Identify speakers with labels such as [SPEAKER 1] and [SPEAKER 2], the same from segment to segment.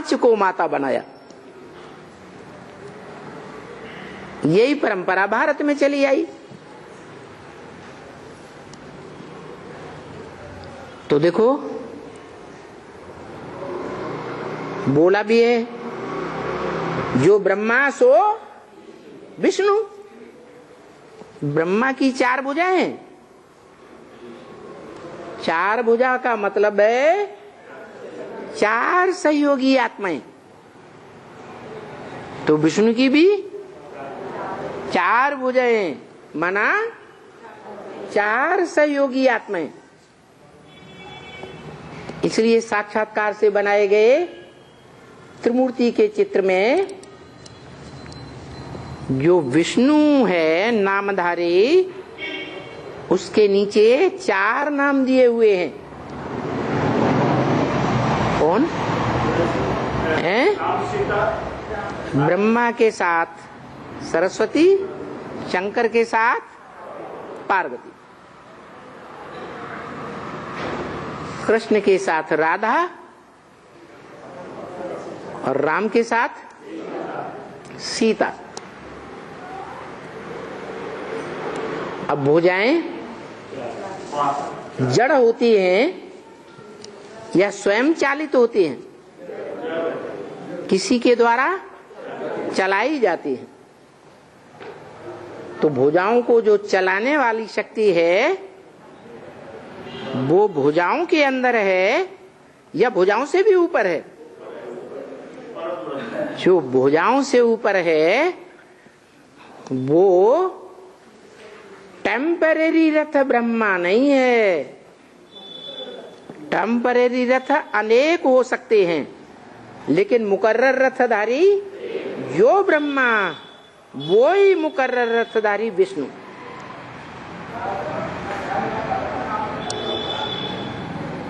[SPEAKER 1] 5 को माता बनाया। यही परंपरा भारत में चली आई। तो देखो बोला भी है, जो ब्रह्मा सो विष्णु। ब्रह्मा की 4 भुजाएं हैं। 4 भुजा का मतलब है 4 सहयोगी आत्माएं। तो विष्णु की भी 4 भुजाएं माना 4 सहयोगी आत्माएं। इसलिए साक्षात्कार से बनाए गए त्रिमूर्ति के चित्र में जो विष्णु है नामधारी, उसके नीचे 4 नाम दिए हुए हैं। कौन है? ब्रह्मा के साथ सरस्वती, शंकर के साथ पार्वती, कृष्ण के साथ राधा और राम के साथ सीता। अब भुजाएं जड़ होती हैं या स्वयं चालित होती हैं? किसी के द्वारा चलाई जाती है। तो भुजाओं को जो चलाने वाली शक्ति है वो भुजाओं के अंदर है या भुजाओं से भी ऊपर है? जो भुजाओं से ऊपर है वो टेम्परेरी रथ ब्रह्मा नहीं है। टेम्परेरी रथ अनेक हो सकते हैं, लेकिन मुकर्रर रथधारी जो ब्रह्मा, वो ही मुकर्रर रथधारी विष्णु।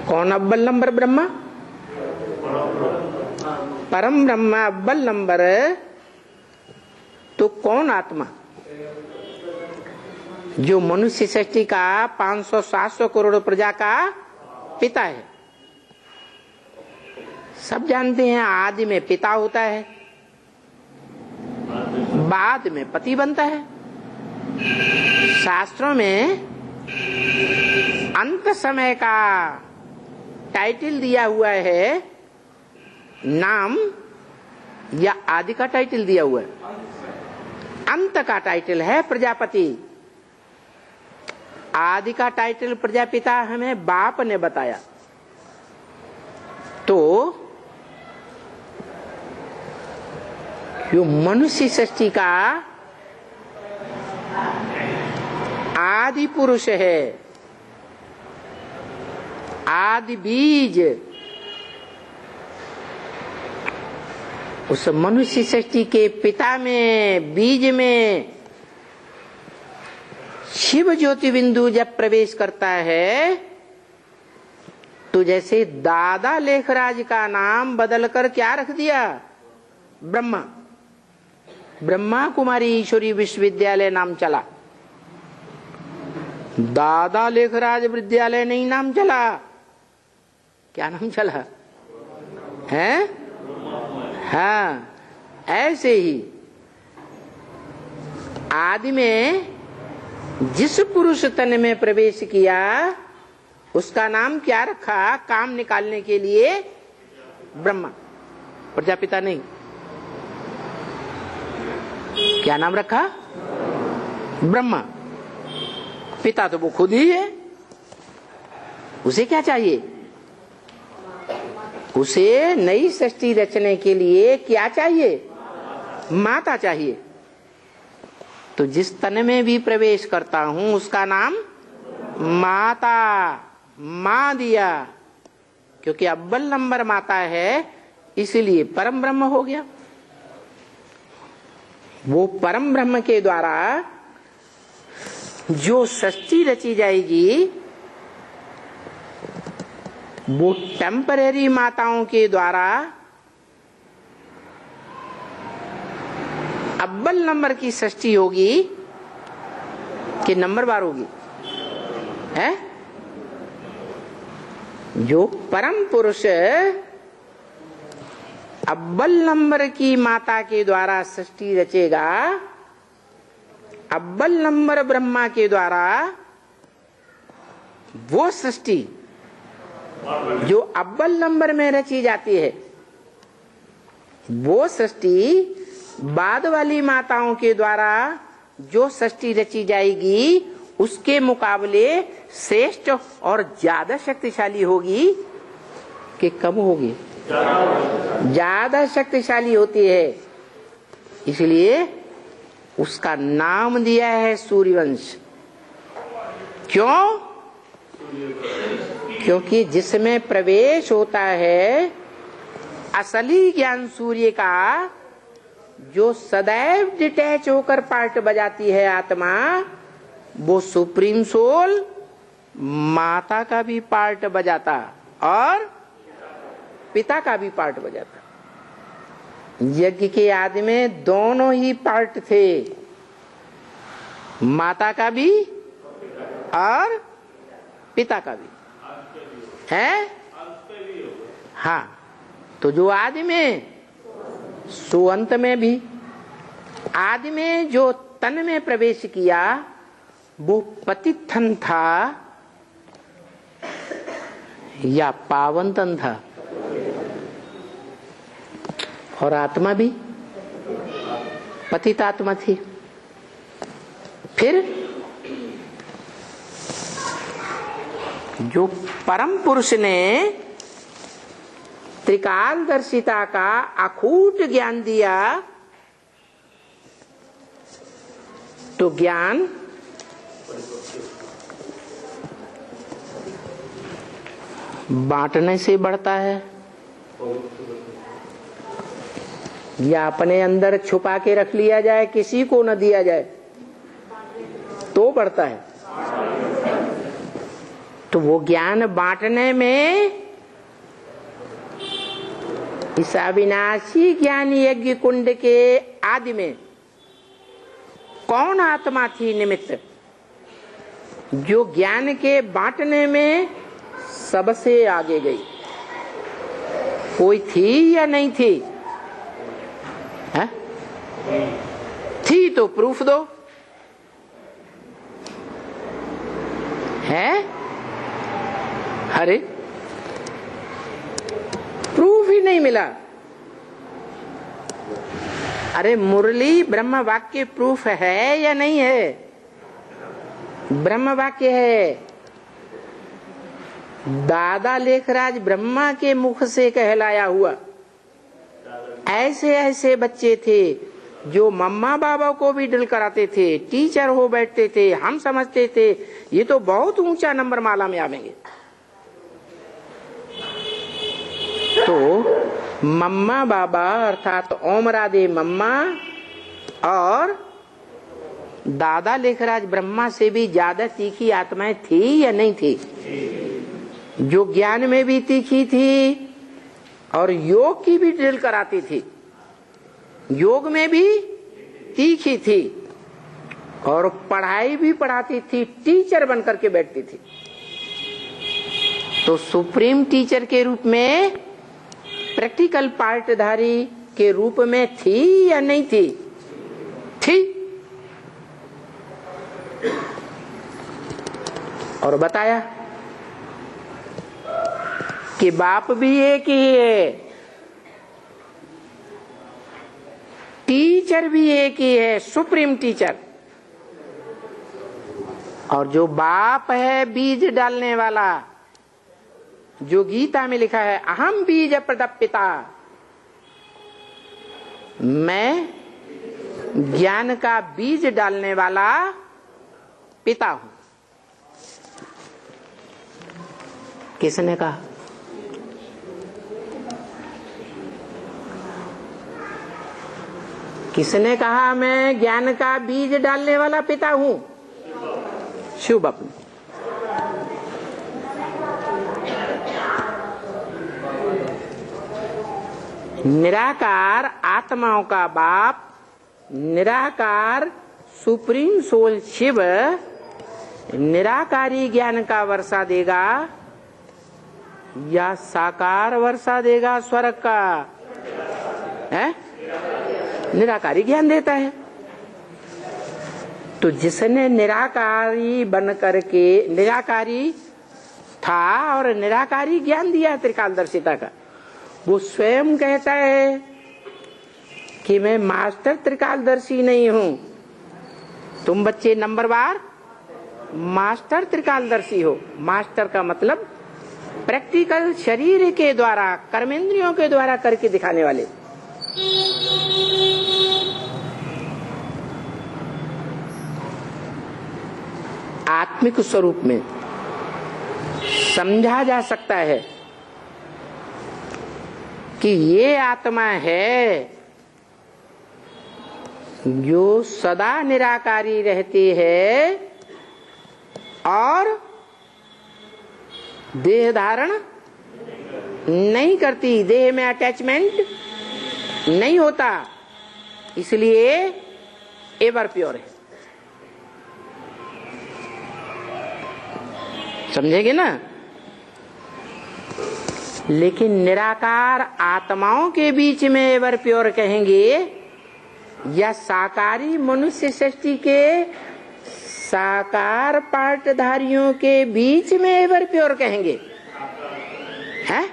[SPEAKER 1] कौन अव्वल नंबर ब्रह्मा? परम ब्रह्मा अव्वल नंबर। तो कौन आत्मा? जो मनुष्य सृष्टि का 500-700 करोड़ प्रजा का पिता है। सब जानते हैं आदि में पिता होता है, बाद में पति बनता है। शास्त्रों में अंत समय का टाइटल दिया हुआ है, नाम या आदि का टाइटल दिया हुआ है। अंत का टाइटल है प्रजापति। आदि का टाइटल प्रजापिता हमें बाप ने बताया। तो जो मनुष्य सृष्टि का आदि पुरुष है, आदि बीज, उस मनुष्य सृष्टि के पिता में, बीज में शिव ज्योति बिंदु जब प्रवेश करता है तो जैसे दादा लेखराज का नाम बदलकर क्या रख दिया? ब्रह्मा। ब्रह्मा कुमारी ईश्वरी विश्वविद्यालय नाम चला, दादा लेखराज विद्यालय नहीं नाम चला। क्या नाम चला है? हाँ, ऐसे ही आदि में जिस पुरुष तन में प्रवेश किया उसका नाम क्या रखा? काम निकालने के लिए ब्रह्मा, प्रजापिता नहीं। क्या नाम रखा? ब्रह्मा। पिता तो वो खुद ही है। उसे क्या चाहिए? उसे नई सृष्टि रचने के लिए क्या चाहिए? माता चाहिए। तो जिस तन में भी प्रवेश करता हूं उसका नाम माता, मां दिया। क्योंकि अव्वल नंबर माता है, इसलिए परम ब्रह्म हो गया। वो परम ब्रह्म के द्वारा जो सृष्टि रची जाएगी वो टेम्परेरी माताओं के द्वारा अव्वल नंबर की सृष्टि होगी कि नंबर बार होगी? है जो परम पुरुष अव्वल नंबर की माता के द्वारा सृष्टि रचेगा, अव्वल नंबर ब्रह्मा के द्वारा वो सृष्टि जो अव्वल नंबर में रची जाती है, वो सृष्टि बाद वाली माताओं के द्वारा जो सृष्टि रची जाएगी उसके मुकाबले श्रेष्ठ और ज्यादा शक्तिशाली होगी कि कम होगी? ज्यादा शक्तिशाली होती है। इसलिए उसका नाम दिया है सूर्यवंश। क्यों? क्योंकि जिसमें प्रवेश होता है असली ज्ञान सूर्य का, जो सदैव डिटैच होकर पार्ट बजाती है आत्मा, वो सुप्रीम सोल माता का भी पार्ट बजाता और पिता का भी पार्ट बजाता। यज्ञ के आदि में दोनों ही पार्ट थे, माता का भी और पिता का भी है। हाँ, तो जो आदि में सो अंत में भी, आदि में जो तन में प्रवेश किया वो पतित तन था या पावन तन था? और आत्मा भी पतित आत्मा थी। फिर जो परम पुरुष ने त्रिकालदर्शिता का अखूट ज्ञान दिया, तो ज्ञान बांटने से बढ़ता है या अपने अंदर छुपा के रख लिया जाए, किसी को न दिया जाए तो बढ़ता है? तो वो ज्ञान बांटने में इस अविनाशी ज्ञान यज्ञ कुंड के आदि में कौन आत्मा थी निमित्त, जो ज्ञान के बांटने में सबसे आगे गई? कोई थी या नहीं थी? है? थी तो प्रूफ दो। है? अरे प्रूफ ही नहीं मिला। अरे मुरली ब्रह्म वाक्य प्रूफ है या नहीं है? ब्रह्म वाक्य है। दादा लेखराज ब्रह्मा के मुख से कहलाया हुआ। ऐसे ऐसे बच्चे थे जो मम्मा बाबा को भी डल कराते थे, टीचर हो बैठते थे। हम समझते थे ये तो बहुत ऊंचा नंबर माला में आवेंगे। तो मम्मा बाबा अर्थात ओम राधे मम्मा और दादा लेखराज ब्रह्मा से भी ज्यादा तीखी आत्माएं थी या नहीं थी? जो ज्ञान में भी तीखी थी और योग की भी ड्रिल कराती थी, योग में भी तीखी थी और पढ़ाई भी पढ़ाती थी, टीचर बनकर के बैठती थी। तो सुप्रीम टीचर के रूप में, प्रैक्टिकल पार्टधारी के रूप में थी या नहीं थी? थी। और बताया कि बाप भी एक ही है, टीचर भी एक ही है, सुप्रीम टीचर। और जो बाप है बीज डालने वाला, जो गीता में लिखा है अहम बीज प्रदपिता, मैं ज्ञान का बीज डालने वाला पिता हूं। किसने कहा? किसने कहा मैं ज्ञान का बीज डालने वाला पिता हूं? शिव बापू। निराकार आत्माओं का बाप, निराकार सुप्रीम सोल शिव निराकारी ज्ञान का वर्षा देगा या साकार वर्षा देगा स्वर्ग का? है? निराकारी ज्ञान देता है। तो जिसने निराकारी बन करके निराकारी था और निराकारी ज्ञान दिया त्रिकालदर्शिता का, वो स्वयं कहता है कि मैं मास्टर त्रिकालदर्शी नहीं हूं। तुम बच्चे नंबरवार मास्टर त्रिकालदर्शी हो। मास्टर का मतलब प्रैक्टिकल, शरीर के द्वारा, कर्मेंद्रियों के द्वारा करके दिखाने वाले। आत्मिक स्वरूप में समझा जा सकता है कि ये आत्मा है जो सदा निराकारी रहती है और देह धारण नहीं करती, देह में अटैचमेंट नहीं होता, इसलिए एवर प्योर है। समझेंगे ना? लेकिन निराकार आत्माओं के बीच में एवर प्योर कहेंगे या साकारी मनुष्य सृष्टि के साकार पार्टधारियों के बीच में एवर प्योर कहेंगे? हैं?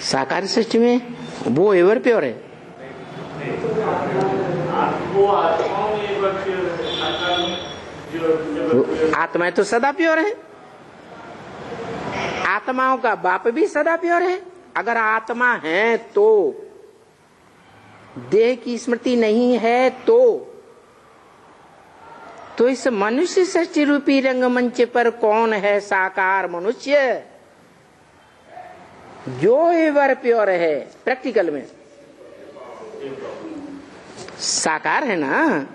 [SPEAKER 1] साकार सृष्टि में वो एवर प्योर है। आत्माएं तो सदा प्योर है। आत्माओं का बाप भी सदा प्योर है। अगर आत्मा है तो, देह की स्मृति नहीं है तो इस मनुष्य सृष्टि रूपी रंगमंच पर कौन है साकार मनुष्य जो एवर प्योर है? प्रैक्टिकल में साकार है ना,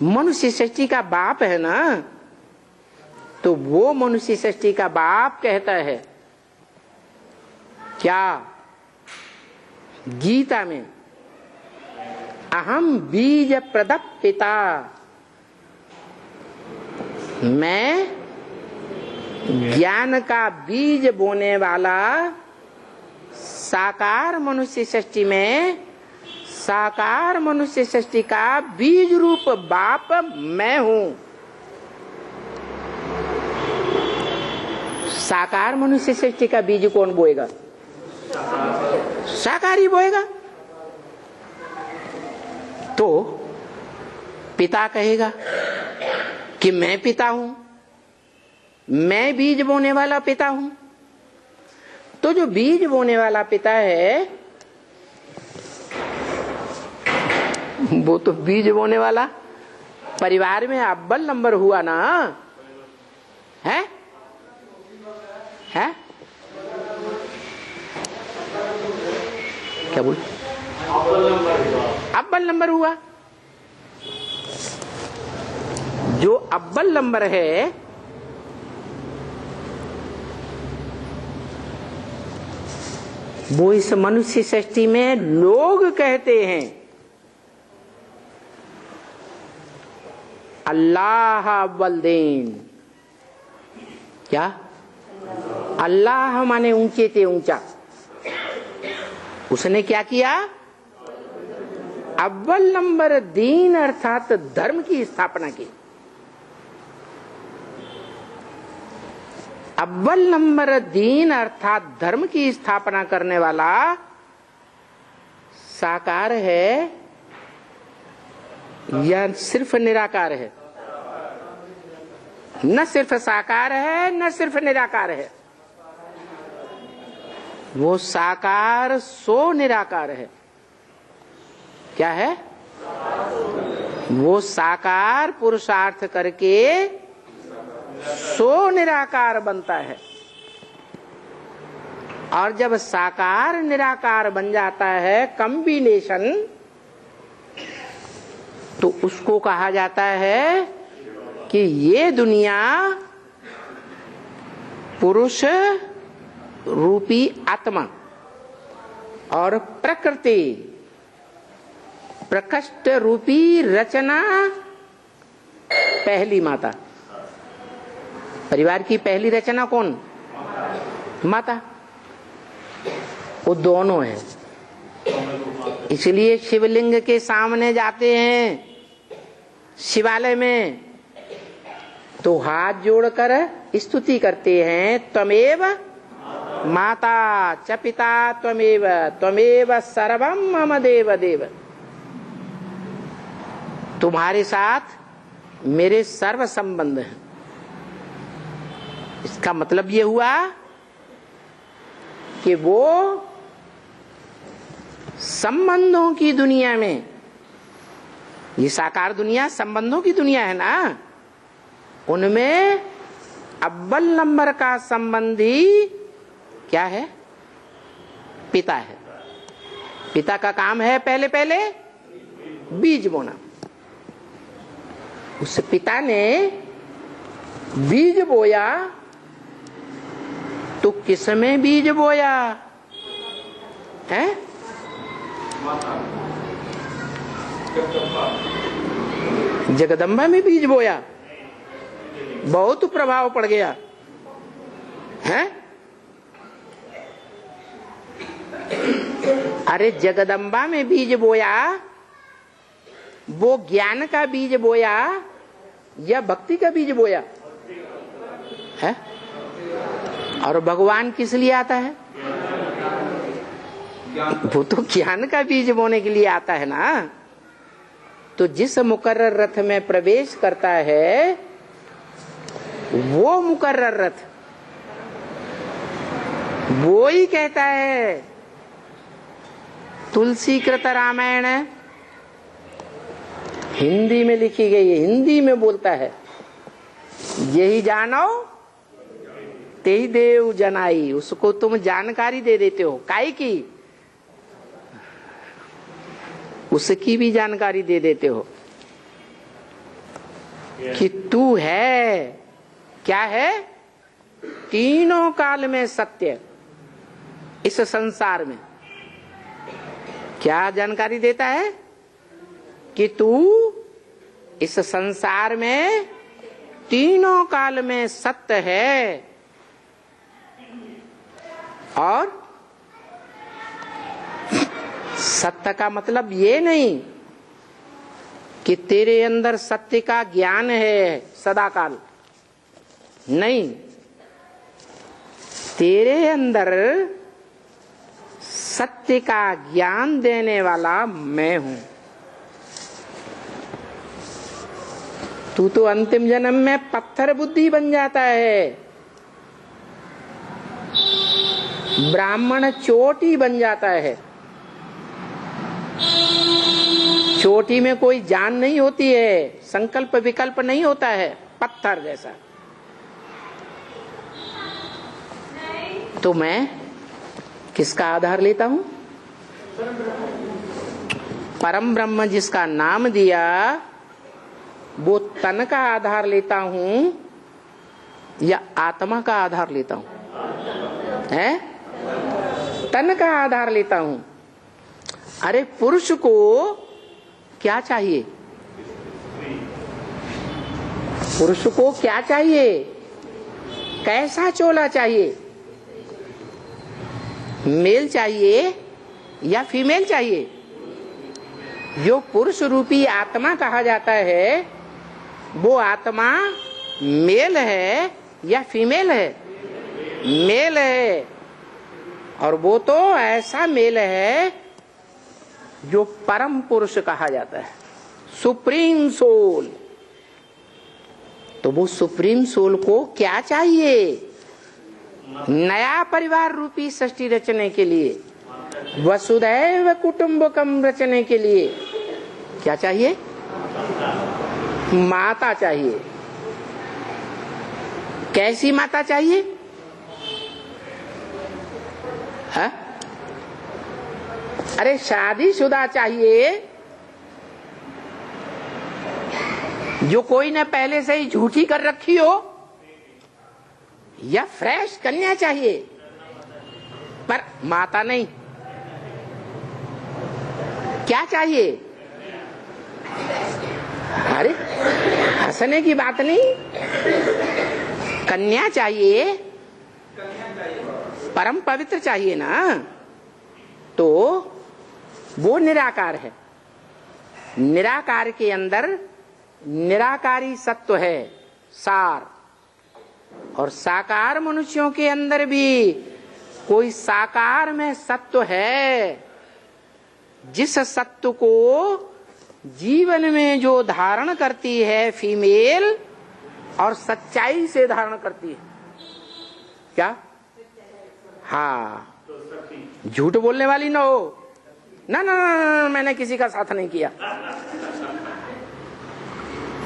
[SPEAKER 1] मनुष्य सृष्टि का बाप है ना, तो वो मनुष्य सृष्टि का बाप कहता है क्या? गीता में अहम बीज प्रदप पिता, मैं ज्ञान का बीज बोने वाला साकार मनुष्य सृष्टि में साकार मनुष्य सृष्टि का बीज रूप बाप मैं हूं। साकार मनुष्य सृष्टि का बीज कौन बोएगा? साकारी बोएगा। तो पिता कहेगा कि मैं पिता हूं, मैं बीज बोने वाला पिता हूं। तो जो बीज बोने वाला पिता है वो तो बीज बोने वाला परिवार में अव्वल नंबर हुआ ना, है? है? क्या बोल? अव्वल नंबर हुआ। जो अव्वल नंबर है वो इस मनुष्य सृष्टि में लोग कहते हैं अल्लाह अव्वल-दीन। क्या? अल्लाह माने ऊंचे से ऊंचा। उसने क्या किया? अव्वल नंबर दीन अर्थात धर्म की स्थापना की। अव्वल नंबर दीन अर्थात धर्म की स्थापना करने वाला साकार है या सिर्फ निराकार है? न सिर्फ साकार है न सिर्फ निराकार है, वो साकार सो निराकार है। क्या है? वो साकार पुरुषार्थ करके सो निराकार बनता है। और जब साकार निराकार बन जाता है कॉम्बिनेशन, तो उसको कहा जाता है कि ये दुनिया पुरुष रूपी आत्मा और प्रकृति प्रकृष्ट रूपी रचना पहली माता। परिवार की पहली रचना कौन? माता। वो दोनों है। इसलिए शिवलिंग के सामने जाते हैं शिवालय में तो हाथ जोड़कर स्तुति करते हैं, त्वमेव माता च पिता त्वमेव त्वमेव सर्वम मम देव देव। तुम्हारे साथ मेरे सर्व संबंध हैं। इसका मतलब ये हुआ कि वो संबंधों की दुनिया में, ये साकार दुनिया संबंधों की दुनिया है ना, उनमें अव्वल नंबर का संबंधी क्या है? पिता है। पिता का काम है पहले पहले बीज बोना। उस पिता ने बीज बोया तो किसमें बीज बोया है? जगदम्बा में बीज बोया। बहुत प्रभाव पड़ गया है। अरे जगदम्बा में बीज बोया, वो ज्ञान का बीज बोया या भक्ति का बीज बोया है? और भगवान किस लिए आता है? वो तो ज्ञान का बीज बोने के लिए आता है ना। तो जिस मुकर्रर रथ में प्रवेश करता है वो मुकर्रर रथ वो ही कहता है, तुलसी कृत रामायण हिंदी में लिखी गई है, हिंदी में बोलता है, यही जानो तेही देव जनाई। उसको तुम जानकारी दे देते हो, काई की? उसकी भी जानकारी दे देते हो कि तू है, क्या है? तीनों काल में सत्य। इस संसार में क्या जानकारी देता है? कि तू इस संसार में तीनों काल में सत्य है। और सत्य का मतलब ये नहीं कि तेरे अंदर सत्य का ज्ञान है सदा काल, नहीं, तेरे अंदर सत्य का ज्ञान देने वाला मैं हूं। तू तो अंतिम जन्म में पत्थर बुद्धि बन जाता है, ब्राह्मण चोटी बन जाता है। चोटी में कोई जान नहीं होती है, संकल्प विकल्प नहीं होता है, पत्थर जैसा। तो मैं किसका आधार लेता हूं? परम ब्रह्म जिसका नाम दिया वो तन का आधार लेता हूं या आत्मा का आधार लेता हूं? है? तन का आधार लेता हूं। अरे पुरुष को क्या चाहिए? पुरुष को क्या चाहिए? कैसा चोला चाहिए? मेल चाहिए या फीमेल चाहिए? जो पुरुष रूपी आत्मा कहा जाता है वो आत्मा मेल है या फीमेल है? मेल है। और वो तो ऐसा मेल है जो परम पुरुष कहा जाता है, सुप्रीम सोल। तो वो सुप्रीम सोल को क्या चाहिए? नया परिवार रूपी सृष्टि रचने के लिए, वसुधैव कुटुंबकम रचने के लिए क्या चाहिए? माता चाहिए। कैसी माता चाहिए? है? अरे शादीशुदा चाहिए जो कोई ने पहले से ही झूठी कर रखी हो, या फ्रेश कन्या चाहिए पर माता नहीं? क्या चाहिए? अरे हंसने की बात नहीं, कन्या चाहिए। परम पवित्र चाहिए ना, तो वो निराकार है। निराकार के अंदर निराकारी सत्व है, सार। और साकार मनुष्यों के अंदर भी कोई साकार में सत्व है, जिस सत्व को जीवन में जो धारण करती है फीमेल, और सच्चाई से धारण करती है। क्या? हाँ, झूठ बोलने वाली ना हो। ना ना ना, मैंने किसी का साथ नहीं किया।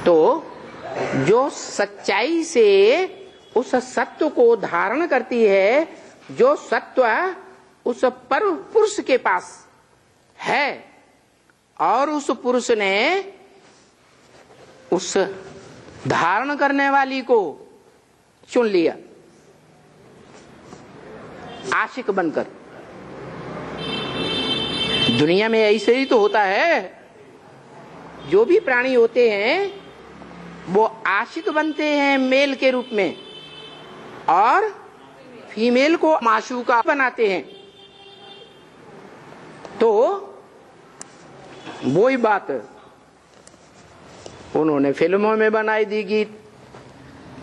[SPEAKER 1] तो जो सच्चाई से उस सत्व को धारण करती है, जो सत्व उस पर पुरुष के पास है, और उस पुरुष ने उस धारण करने वाली को चुन लिया आशिक बनकर। दुनिया में ऐसे ही तो होता है। जो भी प्राणी होते हैं वो आशिक बनते हैं मेल के रूप में, और फीमेल को माशूका बनाते हैं। तो वही बात उन्होंने फिल्मों में बनाई दी गीत,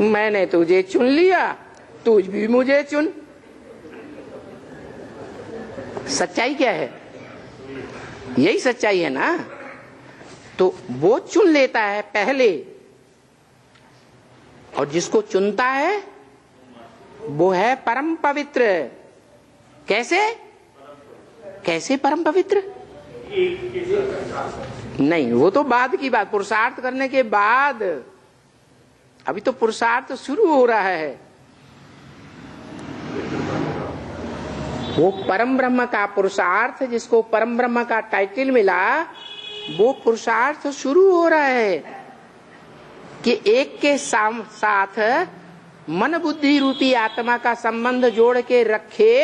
[SPEAKER 1] मैंने तुझे चुन लिया, तुझ भी मुझे चुन। सच्चाई क्या है? यही सच्चाई है ना। तो वो चुन लेता है पहले, और जिसको चुनता है वो है परम पवित्र। कैसे? कैसे परम पवित्र? नहीं, वो तो बाद की बात, पुरुषार्थ करने के बाद। अभी तो पुरुषार्थ शुरू हो रहा है। वो परम ब्रह्म का पुरुषार्थ, जिसको परम ब्रह्म का टाइटल मिला, वो पुरुषार्थ शुरू हो रहा है कि एक के साथ मन बुद्धि रूपी आत्मा का संबंध जोड़ के रखे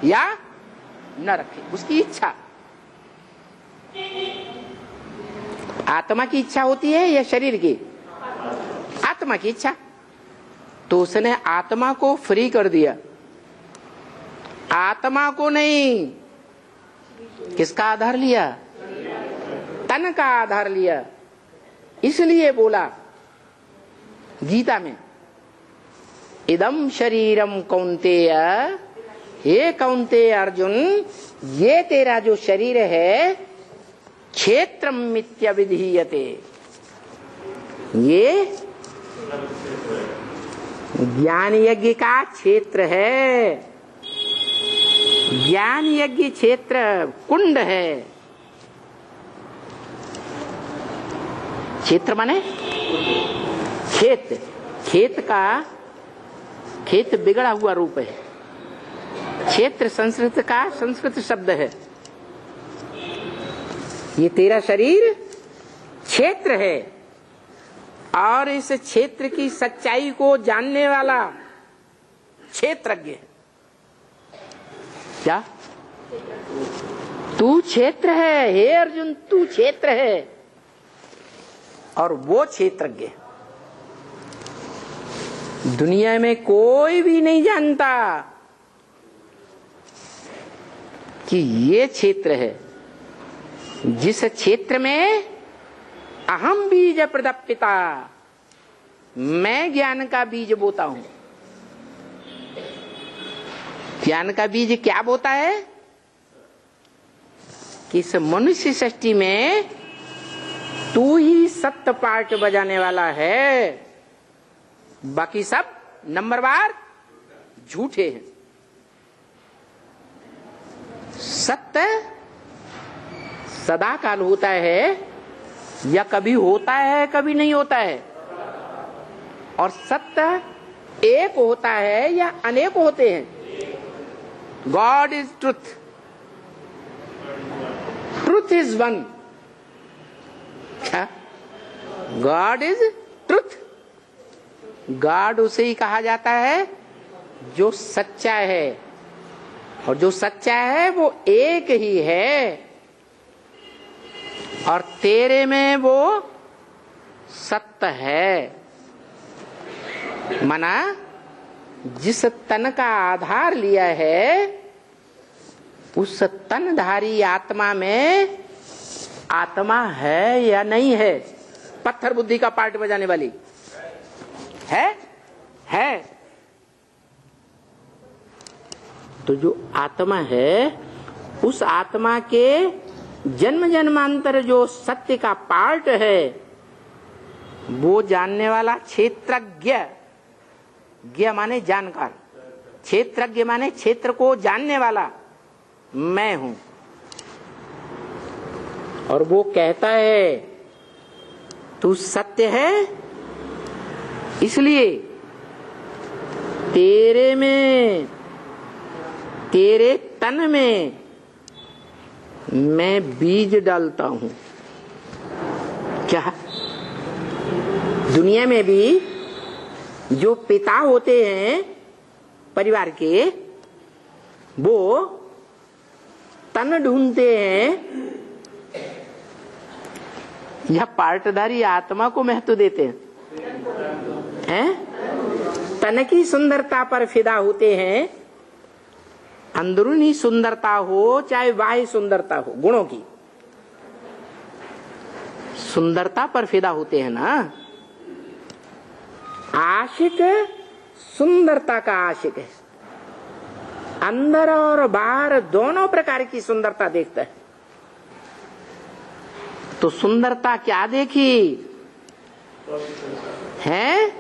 [SPEAKER 1] या न रखे, उसकी इच्छा। आत्मा की इच्छा होती है या शरीर की? आत्मा की इच्छा। तो उसने आत्मा को फ्री कर दिया, आत्मा को नहीं। किसका आधार लिया? तन का आधार लिया। इसलिए बोला गीता में, इदम शरीरम कौन्तेय, हे कौन्तेय अर्जुन, ये तेरा जो शरीर है क्षेत्रम मिथ्याविधीयते, ये ज्ञान यज्ञ का क्षेत्र है। ज्ञान यज्ञ क्षेत्र कुंड है। क्षेत्र माने खेत। खेत बिगड़ा हुआ रूप है। क्षेत्र संस्कृत का संस्कृत शब्द है। ये तेरा शरीर क्षेत्र है, और इस क्षेत्र की सच्चाई को जानने वाला क्षेत्रज्ञ है। क्या? तू क्षेत्र है, हे अर्जुन, तू क्षेत्र है, और वो क्षेत्रज्ञ। दुनिया में कोई भी नहीं जानता कि ये क्षेत्र है, जिस क्षेत्र में अहम बीज प्रदप्पिता, मैं ज्ञान का बीज बोता हूं। ज्ञान का बीज क्या बोता है? कि इस मनुष्य सृष्टि में तू ही सत्य पार्ट बजाने वाला है, बाकी सब नंबरवार झूठे हैं। सत्य सदा काल होता है, या कभी होता है कभी नहीं होता है। और सत्य एक होता है या अनेक होते हैं। God is truth, truth is one. God is truth. God उसे ही कहा जाता है जो सच्चा है, और जो सच्चा है वो एक ही है, और तेरे में वो सत्य है। मना जिस तन का आधार लिया है उस तनधारी आत्मा में आत्मा है या नहीं है? पत्थर बुद्धि का पार्ट बजाने वाली है। तो जो आत्मा है उस आत्मा के जन्म जन्मांतर जो सत्य का पार्ट है वो जानने वाला क्षेत्रज्ञ, ज्ञ माने जानकार, क्षेत्रज्ञ माने क्षेत्र को जानने वाला मैं हूं। और वो कहता है तू सत्य है, इसलिए तेरे में, तेरे तन में मैं बीज डालता हूं। क्या दुनिया में भी जो पिता होते हैं परिवार के, वो तन ढूंढते हैं या पार्टधारी आत्मा को महत्व देते हैं? तन की सुंदरता पर फिदा होते हैं, अंदरूनी सुंदरता हो चाहे बाह्य सुंदरता हो, गुणों की सुंदरता पर फिदा होते हैं ना। आशिक सुंदरता का आशिक है, अंदर और बाहर दोनों प्रकार की सुंदरता देखता है। तो सुंदरता क्या देखी है?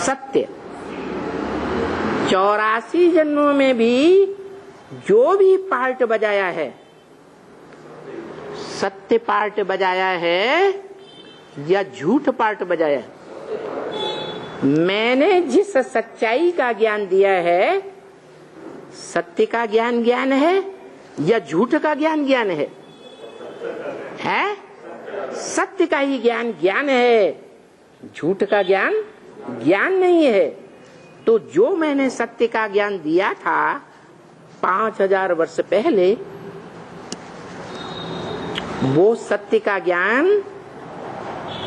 [SPEAKER 1] सत्य। 84 जन्मों में भी जो भी पार्ट बजाया है, सत्य पार्ट बजाया है या झूठ पार्ट बजाया है? मैंने जिस सच्चाई का ज्ञान दिया है, सत्य का ज्ञान ज्ञान है या झूठ का ज्ञान ज्ञान है? सत्य का ही ज्ञान ज्ञान है, झूठ का ज्ञान ज्ञान नहीं है। तो जो मैंने सत्य का ज्ञान दिया था 5000 वर्ष पहले, वो सत्य का ज्ञान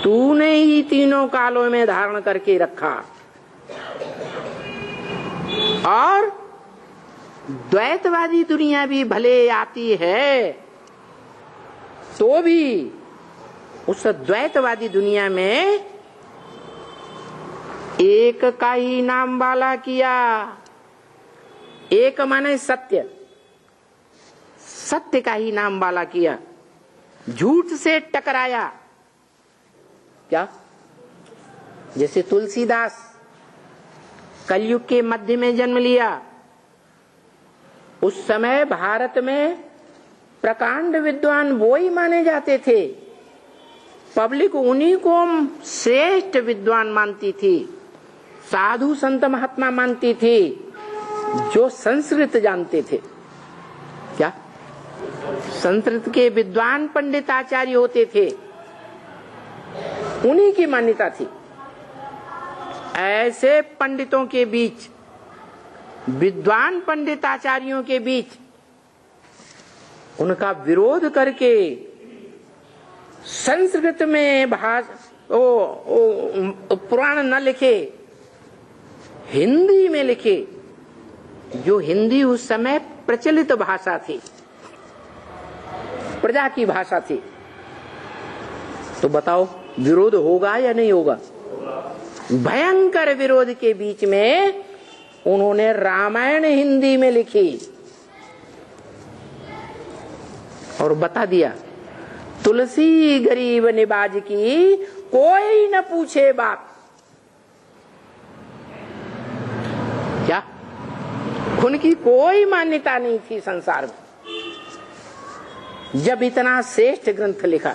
[SPEAKER 1] तूने ही तीनों कालों में धारण करके रखा। और द्वैतवादी दुनिया भी भले आती है तो भी उस द्वैतवादी दुनिया में एक का ही नाम वाला किया। एक माने सत्य, सत्य का ही नाम वाला किया, झूठ से टकराया। क्या? जैसे तुलसीदास कलयुग के मध्य में जन्म लिया, उस समय भारत में प्रकांड विद्वान वो ही माने जाते थे, पब्लिक उन्हीं को श्रेष्ठ विद्वान मानती थी, साधु संत महात्मा मानती थी, जो संस्कृत जानते थे। क्या? संस्कृत के विद्वान पंडित आचार्य होते थे, उन्हीं की मान्यता थी। ऐसे पंडितों के बीच, विद्वान पंडित आचार्यों के बीच उनका विरोध करके संस्कृत में पुराण न लिखे, हिंदी में लिखे, जो हिंदी उस समय प्रचलित भाषा थी, प्रजा की भाषा थी। तो बताओ विरोध होगा या नहीं होगा? भयंकर विरोध के बीच में उन्होंने रामायण हिंदी में लिखी और बता दिया, तुलसी गरीब निबाज की कोई न पूछे बात। क्या? उनकी कोई मान्यता नहीं थी संसार में, जब इतना श्रेष्ठ ग्रंथ लिखा।